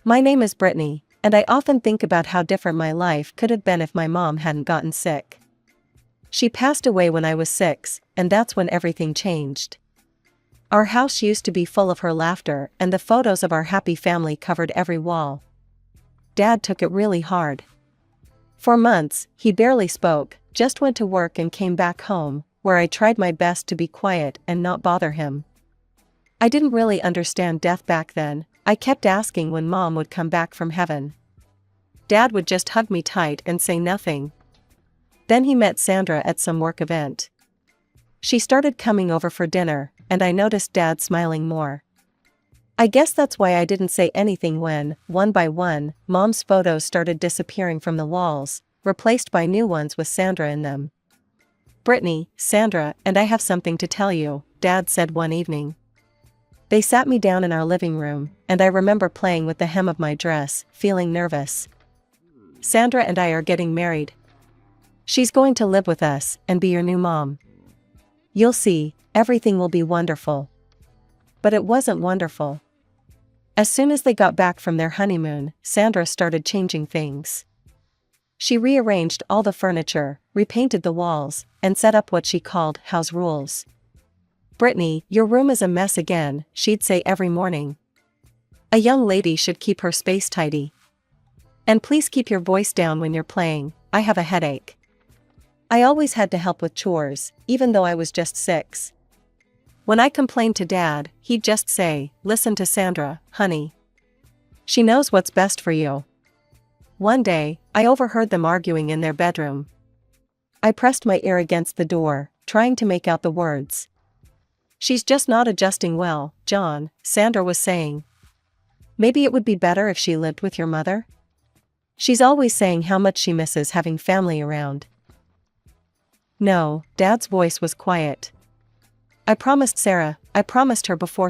My name is Brittany, and I often think about how different my life could have been if my mom hadn't gotten sick. She passed away when I was 6, and that's when everything changed. Our house used to be full of her laughter, and the photos of our happy family covered every wall. Dad took it really hard. For months, he barely spoke, just went to work and came back home, where I tried my best to be quiet and not bother him. I didn't really understand death back then. I kept asking when Mom would come back from heaven. Dad would just hug me tight and say nothing. Then he met Sandra at some work event. She started coming over for dinner, and I noticed Dad smiling more. I guess that's why I didn't say anything when, one by one, Mom's photos started disappearing from the walls, replaced by new ones with Sandra in them. "Brittany, Sandra, and I have something to tell you," Dad said one evening. They sat me down in our living room, and I remember playing with the hem of my dress, feeling nervous. "Sandra and I are getting married. She's going to live with us and be your new mom. You'll see, everything will be wonderful." But it wasn't wonderful. As soon as they got back from their honeymoon, Sandra started changing things. She rearranged all the furniture, repainted the walls, and set up what she called house rules. "Brittany, your room is a mess again," she'd say every morning. "A young lady should keep her space tidy. And please keep your voice down when you're playing, I have a headache." I always had to help with chores, even though I was just 6. When I complained to Dad, he'd just say, "Listen to Sandra, honey. She knows what's best for you." One day, I overheard them arguing in their bedroom. I pressed my ear against the door, trying to make out the words. "She's just not adjusting well, John," Sandra was saying. "Maybe it would be better if she lived with your mother? She's always saying how much she misses having family around." No, Dad's voice was quiet. "I promised Sarah, I promised her before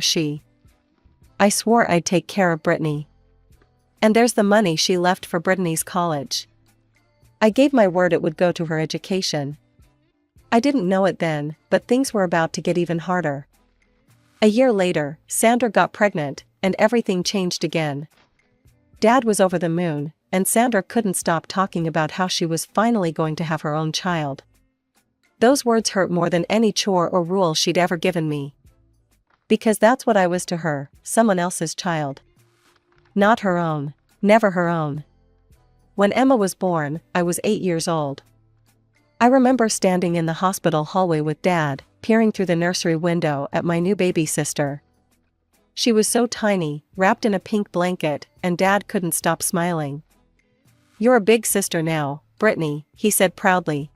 I swore I'd take care of Brittany. And there's the money she left for Brittany's college. I gave my word it would go to her education." I didn't know it then, but things were about to get even harder. A year later, Sandra got pregnant, and everything changed again. Dad was over the moon, and Sandra couldn't stop talking about how she was finally going to have her own child. Those words hurt more than any chore or rule she'd ever given me. Because that's what I was to her, someone else's child. Not her own. Never her own. When Emma was born, I was 8 years old. I remember standing in the hospital hallway with Dad, peering through the nursery window at my new baby sister. She was so tiny, wrapped in a pink blanket, and Dad couldn't stop smiling. "You're a big sister now, Brittany," he said proudly.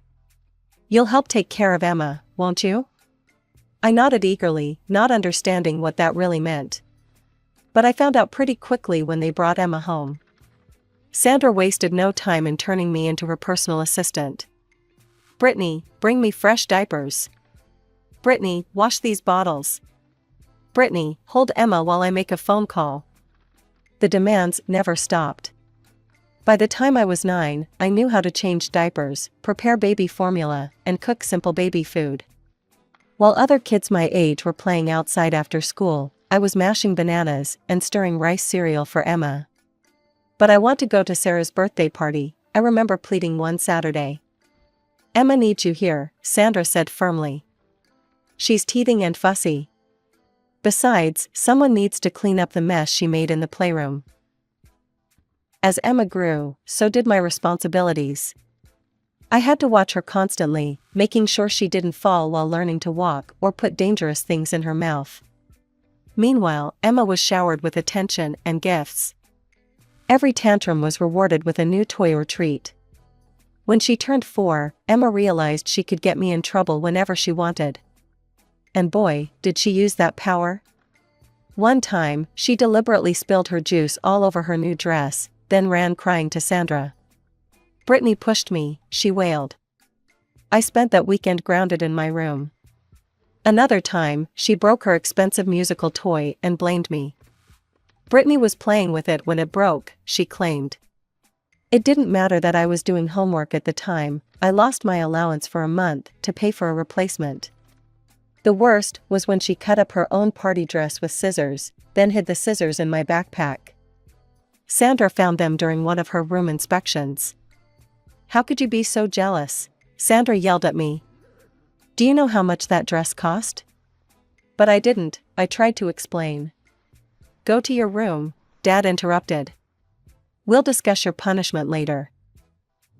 "You'll help take care of Emma, won't you?" I nodded eagerly, not understanding what that really meant. But I found out pretty quickly when they brought Emma home. Sandra wasted no time in turning me into her personal assistant. "Brittany, bring me fresh diapers. Brittany, wash these bottles. Brittany, hold Emma while I make a phone call." The demands never stopped. By the time I was 9, I knew how to change diapers, prepare baby formula, and cook simple baby food. While other kids my age were playing outside after school, I was mashing bananas and stirring rice cereal for Emma. "But I want to go to Sarah's birthday party," I remember pleading one Saturday. "Emma needs you here," Sandra said firmly. "She's teething and fussy. Besides, someone needs to clean up the mess she made in the playroom." As Emma grew, so did my responsibilities. I had to watch her constantly, making sure she didn't fall while learning to walk or put dangerous things in her mouth. Meanwhile, Emma was showered with attention and gifts. Every tantrum was rewarded with a new toy or treat. When she turned 4, Emma realized she could get me in trouble whenever she wanted. And boy, did she use that power. One time, she deliberately spilled her juice all over her new dress, then ran crying to Sandra. "Brittany pushed me," she wailed. I spent that weekend grounded in my room. Another time, she broke her expensive musical toy and blamed me. "Brittany was playing with it when it broke," she claimed. It didn't matter that I was doing homework at the time. I lost my allowance for a month to pay for a replacement. The worst was when she cut up her own party dress with scissors, then hid the scissors in my backpack. Sandra found them during one of her room inspections. "How could you be so jealous?" Sandra yelled at me. "Do you know how much that dress cost?" But I didn't, I tried to explain. "Go to your room," Dad interrupted. "We'll discuss your punishment later."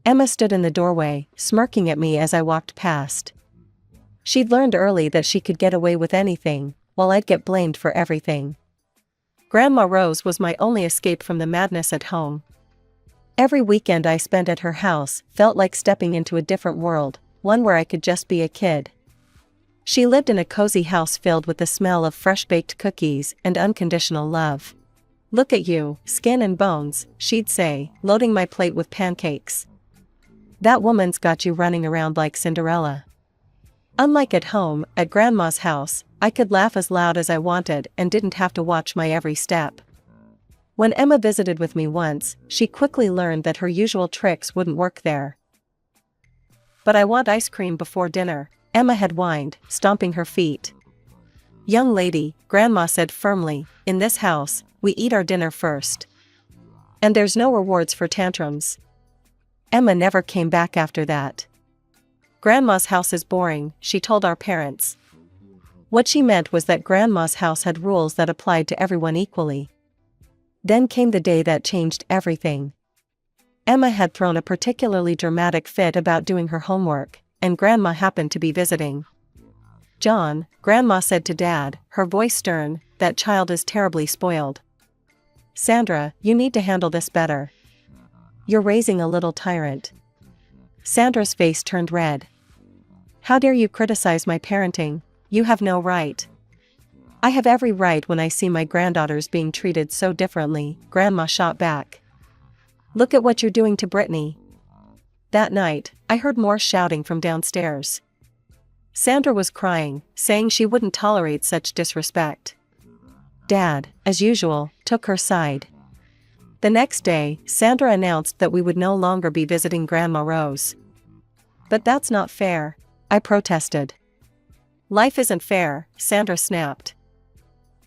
Emma stood in the doorway, smirking at me as I walked past. She'd learned early that she could get away with anything, while I'd get blamed for everything. Grandma Rose was my only escape from the madness at home. Every weekend I spent at her house felt like stepping into a different world, one where I could just be a kid. She lived in a cozy house filled with the smell of fresh-baked cookies and unconditional love. "Look at you, skin and bones," she'd say, loading my plate with pancakes. "That woman's got you running around like Cinderella." Unlike at home, at Grandma's house, I could laugh as loud as I wanted and didn't have to watch my every step. When Emma visited with me once, she quickly learned that her usual tricks wouldn't work there. "But I want ice cream before dinner," Emma had whined, stomping her feet. "Young lady," Grandma said firmly, "in this house, we eat our dinner first. And there's no rewards for tantrums." Emma never came back after that. "Grandma's house is boring," she told our parents. What she meant was that Grandma's house had rules that applied to everyone equally. Then came the day that changed everything. Emma had thrown a particularly dramatic fit about doing her homework, and Grandma happened to be visiting. "John," Grandma said to Dad, her voice stern, "that child is terribly spoiled. Sandra, you need to handle this better. You're raising a little tyrant." Sandra's face turned red. "How dare you criticize my parenting? You have no right." "I have every right when I see my granddaughters being treated so differently," Grandma shot back. "Look at what you're doing to Brittany." That night, I heard more shouting from downstairs. Sandra was crying, saying she wouldn't tolerate such disrespect. Dad, as usual, took her side. The next day, Sandra announced that we would no longer be visiting Grandma Rose. "But that's not fair," I protested. "Life isn't fair," Sandra snapped.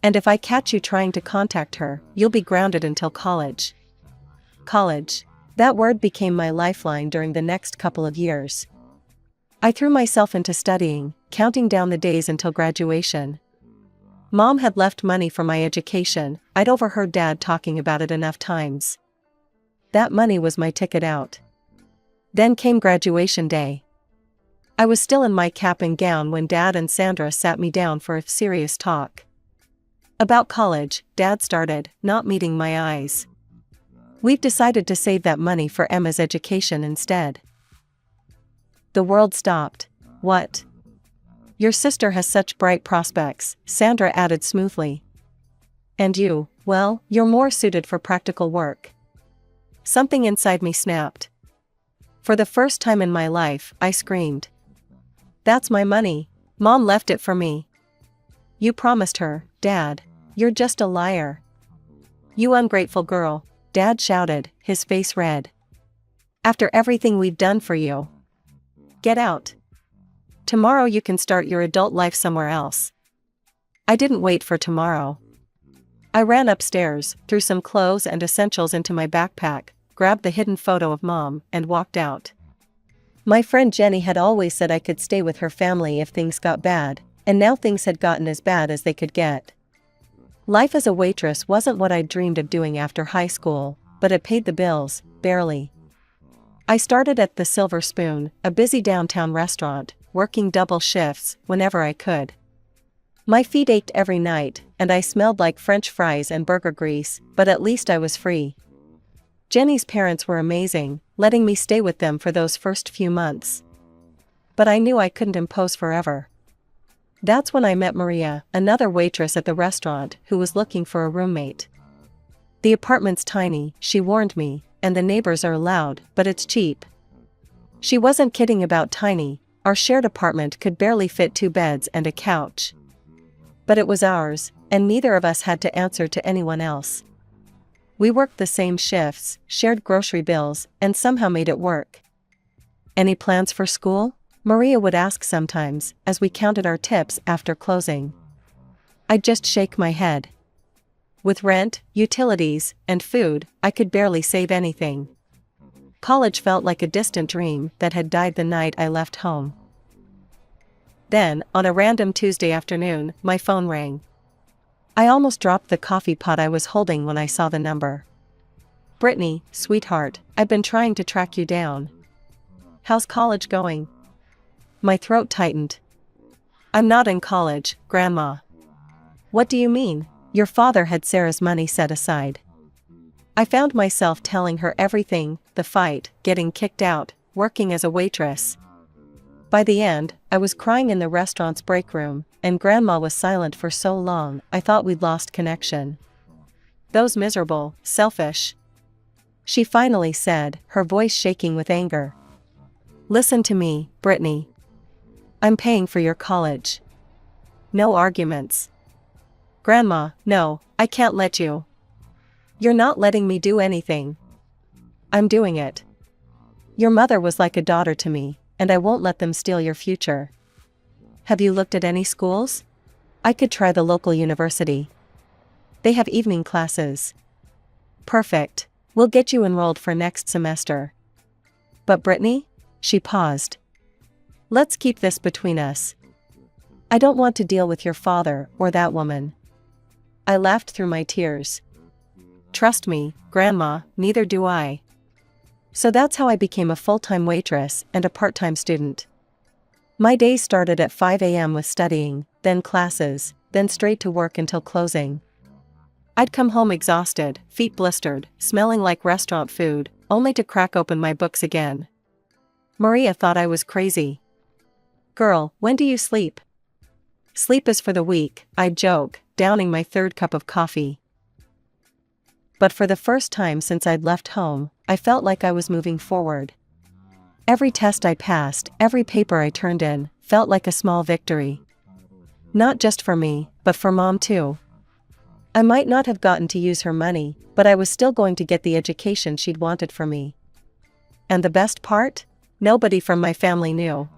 "And if I catch you trying to contact her, you'll be grounded until college." College. That word became my lifeline during the next couple of years. I threw myself into studying, counting down the days until graduation. Mom had left money for my education. I'd overheard Dad talking about it enough times. That money was my ticket out. Then came graduation day. I was still in my cap and gown when Dad and Sandra sat me down for a serious talk. About college, Dad started, not meeting my eyes. "We've decided to save that money for Emma's education instead." The world stopped. "What?" "Your sister has such bright prospects," Sandra added smoothly. "And you, well, you're more suited for practical work." Something inside me snapped. For the first time in my life, I screamed. "That's my money. Mom left it for me." "You promised her, Dad. You're just a liar." "You ungrateful girl," Dad shouted, his face red. "After everything we've done for you. Get out. Tomorrow you can start your adult life somewhere else." I didn't wait for tomorrow. I ran upstairs, threw some clothes and essentials into my backpack, grabbed the hidden photo of Mom, and walked out. My friend Jenny had always said I could stay with her family if things got bad, and now things had gotten as bad as they could get. Life as a waitress wasn't what I'd dreamed of doing after high school, but it paid the bills, barely. I started at the Silver Spoon, a busy downtown restaurant, working double shifts whenever I could. My feet ached every night, and I smelled like French fries and burger grease, but at least I was free. Jenny's parents were amazing, letting me stay with them for those first few months. But I knew I couldn't impose forever. That's when I met Maria, another waitress at the restaurant, who was looking for a roommate. "The apartment's tiny," she warned me, "and the neighbors are loud, but it's cheap." She wasn't kidding about tiny. Our shared apartment could barely fit 2 beds and a couch. But it was ours, and neither of us had to answer to anyone else. We worked the same shifts, shared grocery bills, and somehow made it work. "Any plans for school?" Maria would ask sometimes, as we counted our tips after closing. I'd just shake my head. With rent, utilities, and food, I could barely save anything. College felt like a distant dream that had died the night I left home. Then, on a random Tuesday afternoon, my phone rang. I almost dropped the coffee pot I was holding when I saw the number. "Brittany, sweetheart, I've been trying to track you down. How's college going?" My throat tightened. "I'm not in college, Grandma." "What do you mean?" Your father had Sarah's money set aside. I found myself telling her everything: the fight, getting kicked out, working as a waitress. By the end, I was crying in the restaurant's break room, and Grandma was silent for so long I thought we'd lost connection. "Those miserable, selfish," she finally said, her voice shaking with anger. "Listen to me, Brittany. I'm paying for your college. No arguments." "Grandma, no, I can't let you." "You're not letting me do anything." "I'm doing it. Your mother was like a daughter to me, and I won't let them steal your future." "Have you looked at any schools?" "I could try the local university. They have evening classes." "Perfect. We'll get you enrolled for next semester." "But Brittany?" She paused. "Let's keep this between us. I don't want to deal with your father or that woman." I laughed through my tears. "Trust me, Grandma, neither do I." So that's how I became a full-time waitress and a part-time student. My days started at 5 a.m. with studying, then classes, then straight to work until closing. I'd come home exhausted, feet blistered, smelling like restaurant food, only to crack open my books again. Maria thought I was crazy. "Girl, when do you sleep?" "Sleep is for the weak," I'd joke, downing my third cup of coffee. But for the first time since I'd left home, I felt like I was moving forward. Every test I passed, every paper I turned in, felt like a small victory. Not just for me, but for Mom too. I might not have gotten to use her money, but I was still going to get the education she'd wanted for me. And the best part? Nobody from my family knew.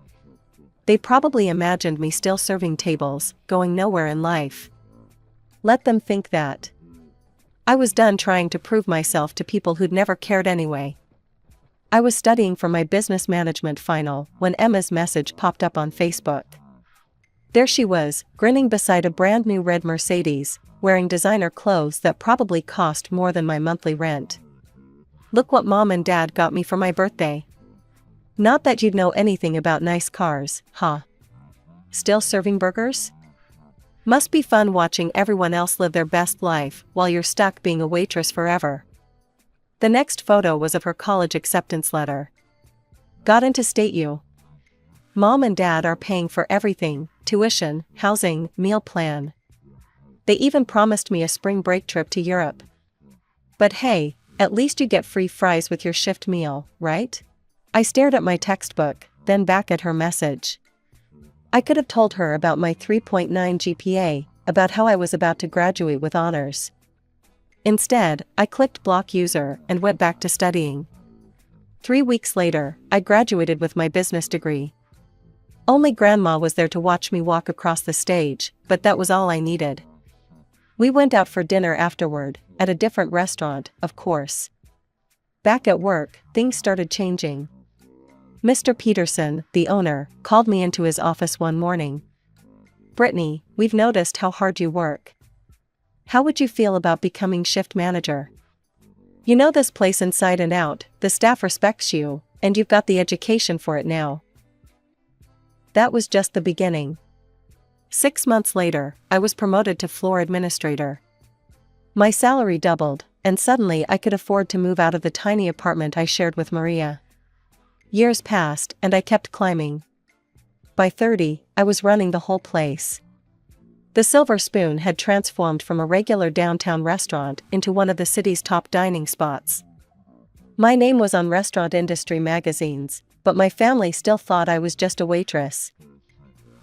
They probably imagined me still serving tables, going nowhere in life. Let them think that. I was done trying to prove myself to people who'd never cared anyway. I was studying for my business management final when Emma's message popped up on Facebook. There she was, grinning beside a brand new red Mercedes, wearing designer clothes that probably cost more than my monthly rent. "Look what Mom and Dad got me for my birthday." Not that you'd know anything about nice cars, huh? Still serving burgers? Must be fun watching everyone else live their best life while you're stuck being a waitress forever. The next photo was of her college acceptance letter. "Got into State U. Mom and Dad are paying for everything: tuition, housing, meal plan. They even promised me a spring break trip to Europe. But hey, at least you get free fries with your shift meal, right?" I stared at my textbook, then back at her message. I could have told her about my 3.9 GPA, about how I was about to graduate with honors. Instead, I clicked block user and went back to studying. 3 weeks later, I graduated with my business degree. Only Grandma was there to watch me walk across the stage, but that was all I needed. We went out for dinner afterward, at a different restaurant, of course. Back at work, things started changing. Mr. Peterson, the owner, called me into his office one morning. "Brittany, we've noticed how hard you work. How would you feel about becoming shift manager? You know this place inside and out, the staff respects you, and you've got the education for it now." That was just the beginning. 6 months later, I was promoted to floor administrator. My salary doubled, and suddenly I could afford to move out of the tiny apartment I shared with Maria. Years passed, and I kept climbing. By 30, I was running the whole place. The Silver Spoon had transformed from a regular downtown restaurant into one of the city's top dining spots. My name was on restaurant industry magazines, but my family still thought I was just a waitress.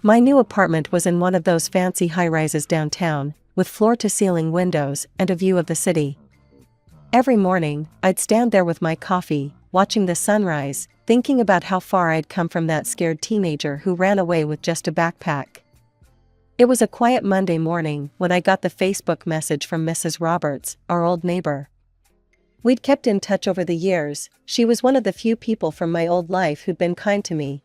My new apartment was in one of those fancy high-rises downtown, with floor-to-ceiling windows and a view of the city. Every morning, I'd stand there with my coffee, watching the sunrise, thinking about how far I'd come from that scared teenager who ran away with just a backpack. It was a quiet Monday morning when I got the Facebook message from Mrs. Roberts, our old neighbor. We'd kept in touch over the years. She was one of the few people from my old life who'd been kind to me.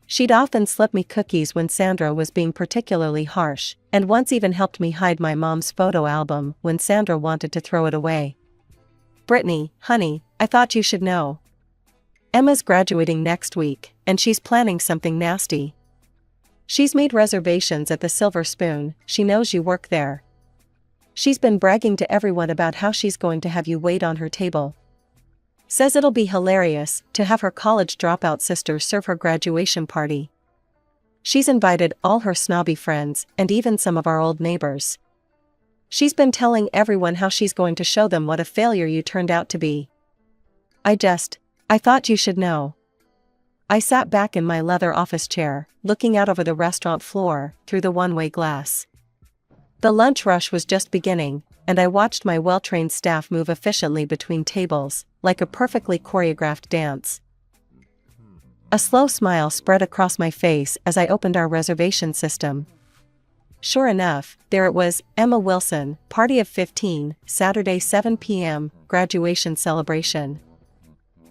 She'd often slipped me cookies when Sandra was being particularly harsh, and once even helped me hide my mom's photo album when Sandra wanted to throw it away. "Brittany, honey, I thought you should know. Emma's graduating next week, and she's planning something nasty. She's made reservations at the Silver Spoon. She knows you work there. She's been bragging to everyone about how she's going to have you wait on her table. Says it'll be hilarious to have her college dropout sister serve her graduation party. She's invited all her snobby friends and even some of our old neighbors. She's been telling everyone how she's going to show them what a failure you turned out to be. I thought you should know." I sat back in my leather office chair, looking out over the restaurant floor through the one-way glass. The lunch rush was just beginning, and I watched my well-trained staff move efficiently between tables, like a perfectly choreographed dance. A slow smile spread across my face as I opened our reservation system. Sure enough, there it was, Emma Wilson, party of 15, Saturday 7 p.m., graduation celebration.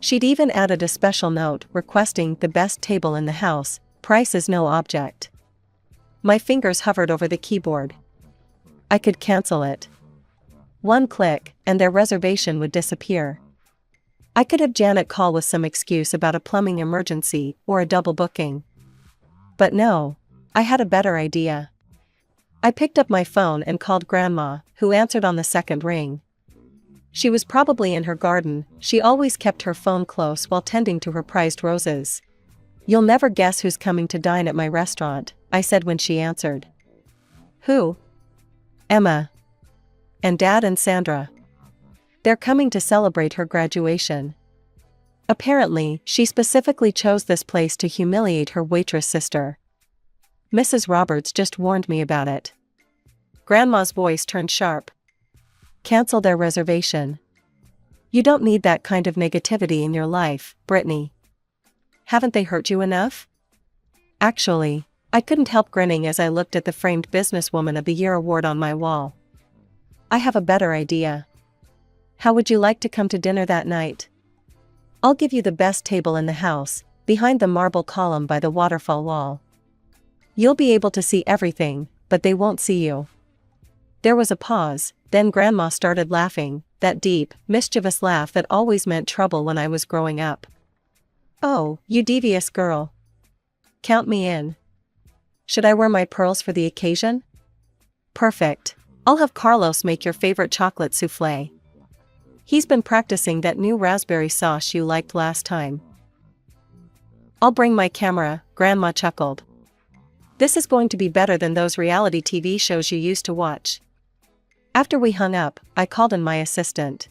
She'd even added a special note requesting the best table in the house, price is no object. My fingers hovered over the keyboard. I could cancel it. One click, and their reservation would disappear. I could have Janet call with some excuse about a plumbing emergency or a double booking. But no, I had a better idea. I picked up my phone and called Grandma, who answered on the second ring. She was probably in her garden. She always kept her phone close while tending to her prized roses. "You'll never guess who's coming to dine at my restaurant," I said when she answered. "Who?" "Emma. And Dad and Sandra. They're coming to celebrate her graduation. Apparently, she specifically chose this place to humiliate her waitress sister. Mrs. Roberts just warned me about it." Grandma's voice turned sharp. "Cancel their reservation. You don't need that kind of negativity in your life, Brittany. Haven't they hurt you enough?" Actually, I couldn't help grinning as I looked at the framed Businesswoman of the Year award on my wall. "I have a better idea. How would you like to come to dinner that night? I'll give you the best table in the house, behind the marble column by the waterfall wall. You'll be able to see everything, but they won't see you." There was a pause, then Grandma started laughing, that deep, mischievous laugh that always meant trouble when I was growing up. "Oh, you devious girl. Count me in. Should I wear my pearls for the occasion? Perfect. I'll have Carlos make your favorite chocolate souffle. He's been practicing that new raspberry sauce you liked last time." "I'll bring my camera," Grandma chuckled. "This is going to be better than those reality TV shows you used to watch." After we hung up, I called in my assistant.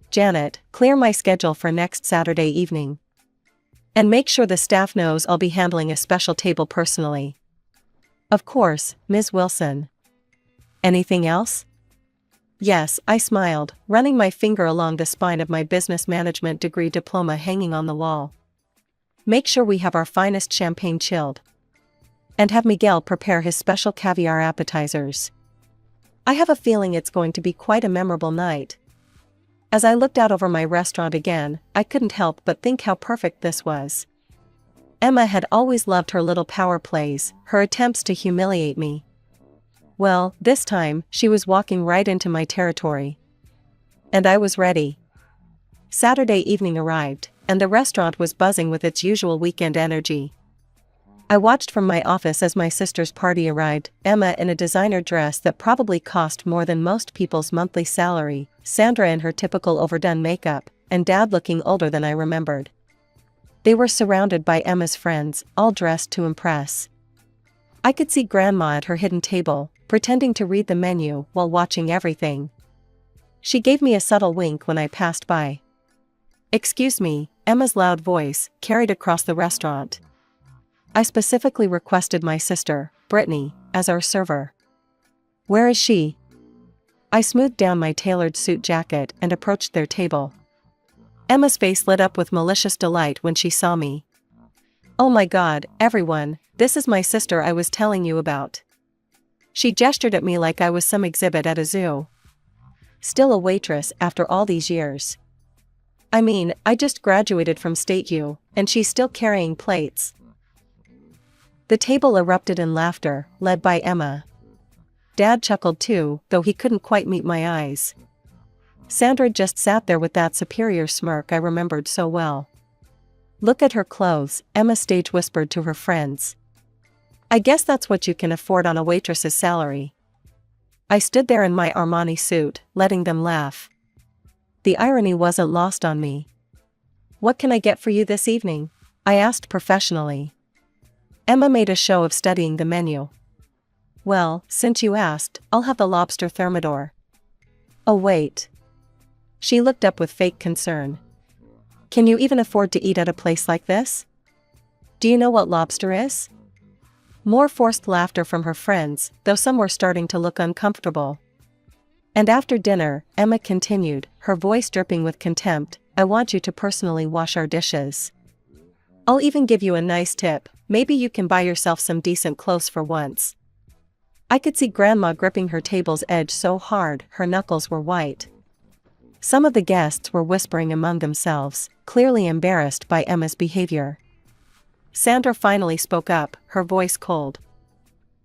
"Janet, clear my schedule for next Saturday evening. And make sure the staff knows I'll be handling a special table personally." "Of course, Ms. Wilson." "Anything else?" "Yes," I smiled, running my finger along the spine of my business management degree diploma hanging on the wall. "Make sure we have our finest champagne chilled. And have Miguel prepare his special caviar appetizers. I have a feeling it's going to be quite a memorable night." As I looked out over my restaurant again, I couldn't help but think how perfect this was. Emma had always loved her little power plays, her attempts to humiliate me. Well, this time, she was walking right into my territory. And I was ready. Saturday evening arrived, and the restaurant was buzzing with its usual weekend energy. I watched from my office as my sister's party arrived, Emma in a designer dress that probably cost more than most people's monthly salary, Sandra in her typical overdone makeup, and Dad looking older than I remembered. They were surrounded by Emma's friends, all dressed to impress. I could see Grandma at her hidden table, pretending to read the menu while watching everything. She gave me a subtle wink when I passed by. "Excuse me," Emma's loud voice carried across the restaurant. "I specifically requested my sister, Brittany, as our server." "Where is she?" I smoothed down my tailored suit jacket and approached their table. Emma's face lit up with malicious delight when she saw me. "Oh my God, everyone, this is my sister I was telling you about. She gestured at me like I was some exhibit at a zoo. Still a waitress after all these years. I mean, I just graduated from State U, and she's still carrying plates. The table erupted in laughter, led by Emma. Dad chuckled too, though he couldn't quite meet my eyes. Sandra just sat there with that superior smirk I remembered so well. Look at her clothes, Emma stage whispered to her friends. I guess that's what you can afford on a waitress's salary. I stood there in my Armani suit, letting them laugh. The irony wasn't lost on me. What can I get for you this evening? I asked professionally. Emma made a show of studying the menu. Well, since you asked, I'll have the lobster thermidor. Oh wait. She looked up with fake concern. Can you even afford to eat at a place like this? Do you know what lobster is? More forced laughter from her friends, though some were starting to look uncomfortable. And after dinner, Emma continued, her voice dripping with contempt, I want you to personally wash our dishes. I'll even give you a nice tip, maybe you can buy yourself some decent clothes for once. I could see Grandma gripping her table's edge so hard her knuckles were white. Some of the guests were whispering among themselves, clearly embarrassed by Emma's behavior. Sandra finally spoke up, her voice cold.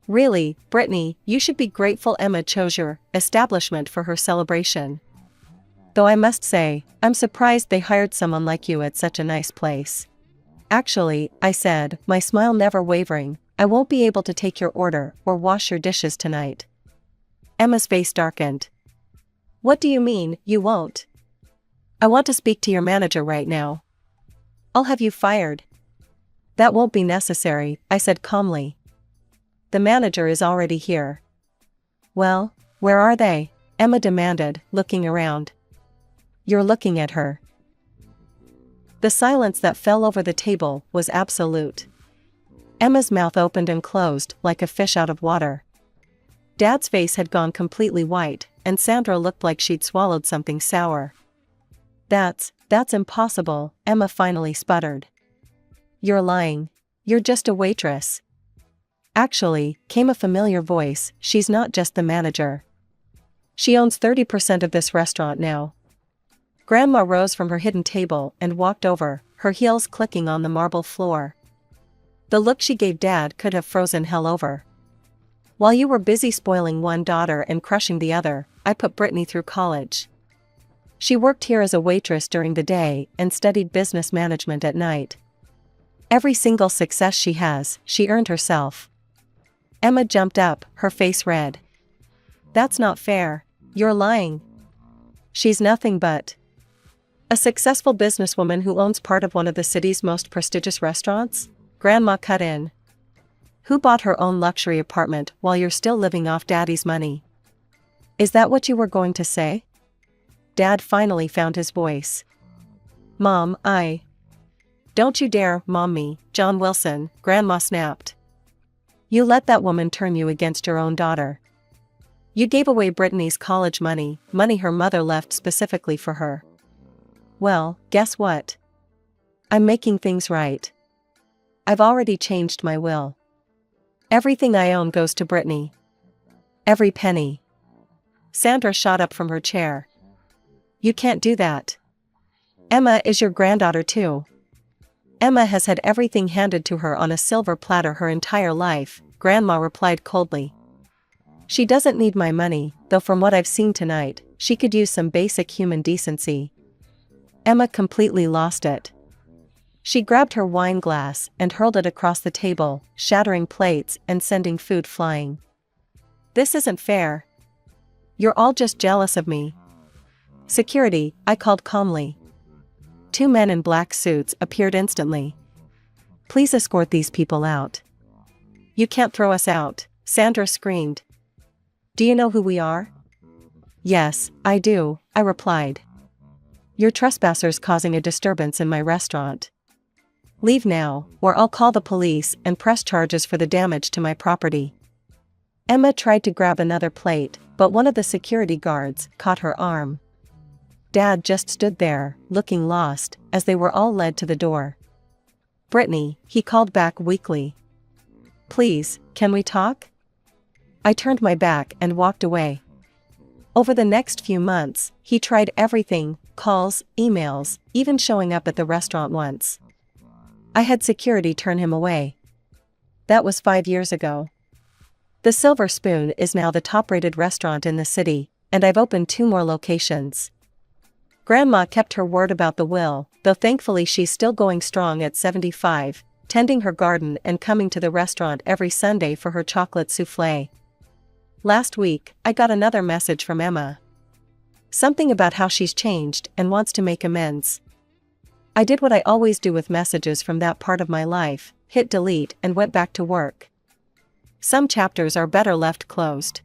Really, Brittany, you should be grateful Emma chose your establishment for her celebration. Though I must say, I'm surprised they hired someone like you at such a nice place. Actually, I said, my smile never wavering, I won't be able to take your order or wash your dishes tonight. Emma's face darkened. What do you mean, you won't? I want to speak to your manager right now. I'll have you fired. That won't be necessary, I said calmly. The manager is already here. Well, where are they? Emma demanded, looking around. You're looking at her. The silence that fell over the table was absolute. Emma's mouth opened and closed like a fish out of water. Dad's face had gone completely white, and Sandra looked like she'd swallowed something sour. That's impossible, Emma finally sputtered. You're lying. You're just a waitress. Actually, came a familiar voice, she's not just the manager. She owns 30% of this restaurant now. Grandma rose from her hidden table and walked over, her heels clicking on the marble floor. The look she gave Dad could have frozen hell over. While you were busy spoiling one daughter and crushing the other, I put Brittany through college. She worked here as a waitress during the day and studied business management at night. Every single success she has, she earned herself. Emma jumped up, her face red. That's not fair. You're lying. She's nothing but a successful businesswoman who owns part of one of the city's most prestigious restaurants? Grandma cut in. Who bought her own luxury apartment while you're still living off Daddy's money? Is that what you were going to say? Dad finally found his voice. Mom, Don't you dare, Mom me, John Wilson, Grandma snapped. You let that woman turn you against your own daughter. You gave away Brittany's college money her mother left specifically for her. Well, guess what? I'm making things right. I've already changed my will. Everything I own goes to Brittany. Every penny. Sandra shot up from her chair. You can't do that. Emma is your granddaughter too. Emma has had everything handed to her on a silver platter her entire life, Grandma replied coldly. She doesn't need my money, though from what I've seen tonight, she could use some basic human decency. Emma completely lost it. She grabbed her wine glass and hurled it across the table, shattering plates and sending food flying. This isn't fair. You're all just jealous of me. Security, I called calmly. 2 men in black suits appeared instantly. Please escort these people out. You can't throw us out, Sandra screamed. Do you know who we are? Yes, I do, I replied. You're trespassers causing a disturbance in my restaurant. Leave now, or I'll call the police and press charges for the damage to my property. Emma tried to grab another plate, but one of the security guards caught her arm. Dad just stood there, looking lost, as they were all led to the door. Brittany, he called back weakly. Please, can we talk? I turned my back and walked away. Over the next few months, he tried everything: calls, emails, even showing up at the restaurant once. I had security turn him away. That was 5 years ago. The Silver Spoon is now the top-rated restaurant in the city, and I've opened 2 more locations. Grandma kept her word about the will, though thankfully she's still going strong at 75, tending her garden and coming to the restaurant every Sunday for her chocolate soufflé. Last week, I got another message from Emma. Something about how she's changed and wants to make amends. I did what I always do with messages from that part of my life, hit delete and went back to work. Some chapters are better left closed.